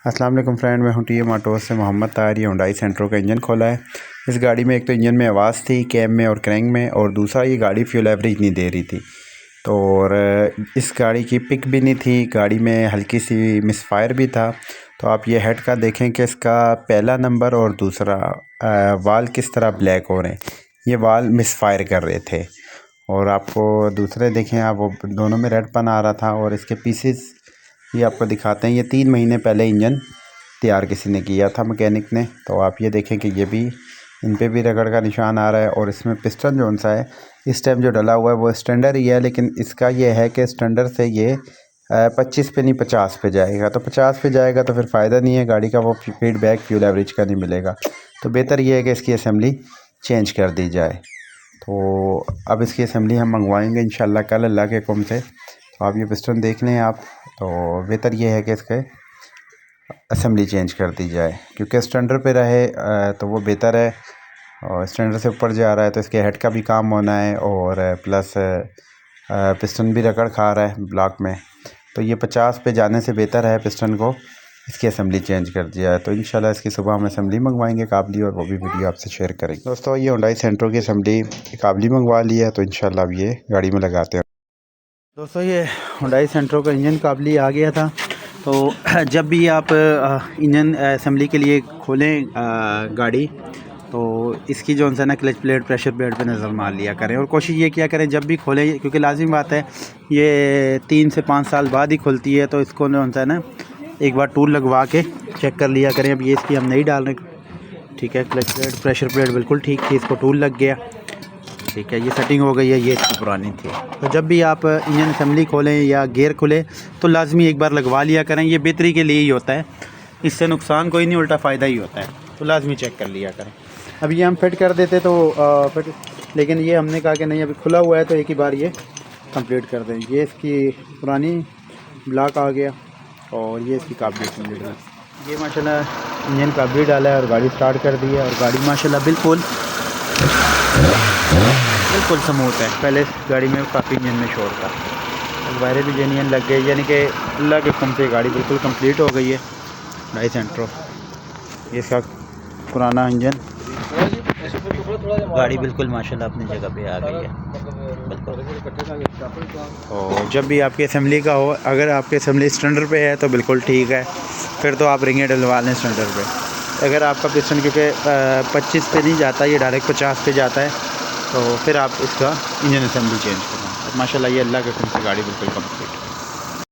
अस्सलाम वालेकुम फ्रेंड, मैं हूं टी एम ऑटोज़ से मोहम्मद तार। ये हुंडई सेंट्रो का इंजन खोला है। इस गाड़ी में एक तो इंजन में आवाज़ थी, कैम में और क्रैंक में, और दूसरा ये गाड़ी फ्यूल एवरेज नहीं दे रही थी। तो और इस गाड़ी की पिक भी नहीं थी, गाड़ी में हल्की सी मिसफायर भी था। तो आप ये हेड का देखें कि इसका पहला नंबर और दूसरा वाल किस तरह ब्लैक हो रहे हैं। ये वाल मिसफायर कर रहे थे। और आपको दूसरे देखें आप, वो दोनों में रेडपन आ रहा था। और इसके पीसेस ये आपको दिखाते हैं। ये 3 महीने पहले इंजन तैयार किसी ने किया था, मैकेनिक ने। तो आप ये देखें कि ये भी, इन पे भी रगड़ का निशान आ रहा है। और इसमें पिस्टन जो सा है इस टाइम जो डला हुआ है वो स्टैंडर्ड ही है, लेकिन इसका ये है कि स्टैंडर्ड से ये 25 पे नहीं 50 पे जाएगा। तो 50 पे जाएगा तो फिर फ़ायदा नहीं है गाड़ी का, वो फीडबैक फ्यूल एवरेज का नहीं मिलेगा। तो बेहतर ये है कि इसकी असेंबली चेंज कर दी जाए। तो अब इसकी असेंबली हम मंगवाएंगे इंशाल्लाह कल, अल्लाह के हुक्म से। तो आप ये पिस्टन देख लें आप। तो बेहतर ये है कि इसके असेंबली चेंज कर दी जाए, क्योंकि स्टैंडर्ड पे रहे तो वो बेहतर है। और स्टैंडर्ड से ऊपर जा रहा है तो इसके हेड का भी काम होना है, और प्लस पिस्टन भी रगड़ खा रहा है ब्लॉक में। तो ये 50 पे जाने से बेहतर है पिस्टन को इसकी असेंबली चेंज कर दिया है। तो इंशाल्लाह इसकी सुबह हम असेंबली मंगवाएंगे काबली, और वो भी वीडियो आपसे शेयर करेंगे। दोस्तों, ये हुंडई सेंट्रो की असेंबली काबली मंगवा ली है, तो इंशाल्लाह अब ये गाड़ी में लगाते हैं। दोस्तों, ये हुंडई सेंट्रो का इंजन काबली आ गया था। तो जब भी आप इंजन असेंबली के लिए खोलें गाड़ी, तो इसकी जो है ना क्लच प्लेट, प्रेशर प्लेट पे नज़र मार लिया करें। और कोशिश ये किया करें जब भी खोलें, क्योंकि लाजिम बात है ये 3 से 5 साल बाद ही खुलती है। तो इसको जो है ना एक बार टूल लगवा के चेक कर लिया करें। अब ये इसकी हम नहीं डाल रहे, ठीक है। क्लच प्लेट, प्रेशर प्लेट बिल्कुल ठीक थी, इसको टूल लग गया, ठीक है। ये सेटिंग हो गई है, ये इसकी पुरानी थी। तो जब भी आप इंजन असेंबली खोलें या गियर खोलें तो लाजमी एक बार लगवा लिया करें। ये बेहतरी के लिए ही होता है, इससे नुकसान कोई नहीं, उल्टा फ़ायदा ही होता है। तो लाजमी चेक कर लिया करें। अब ये हम फिट कर देते तो फिट, लेकिन ये हमने कहा कि नहीं, अभी खुला हुआ है तो एक ही बार ये कंप्लीट कर दें। ये इसकी पुरानी ब्लॉक आ गया, और ये इसकी काबली कंप्लीट है। ये माशाल्लाह इंजन काबली डाला है और गाड़ी स्टार्ट कर दी है, और गाड़ी माशाल्लाह बिल्कुल स्मूथ है। पहले इस गाड़ी में काफ़ी इंजन में शोर था, वायरें भी जेन्युइन लग गई, यानी कि अल्लाह के हुक्म से गाड़ी बिल्कुल कंप्लीट हो गई है। हुंडई सेंट्रो, ये इसका पुराना इंजन, गाड़ी बिल्कुल माशाल्लाह अपनी जगह पे आ गई है बिल्कुल। और जब भी आपकी असेंबली का हो, अगर आपकी असेंबली स्टैंडर्ड पे है तो बिल्कुल ठीक है, फिर तो आप रिंगें डलवा लें स्टैंडर्ड पे। अगर आपका पिस्टन क्योंकि 25 पे नहीं जाता, ये डायरेक्ट 50 पे जाता है, तो फिर आप इसका इंजन असेंबली चेंज करना। माशाल्लाह ये अल्लाह के हुक्म से गाड़ी बिल्कुल कंप्लीट।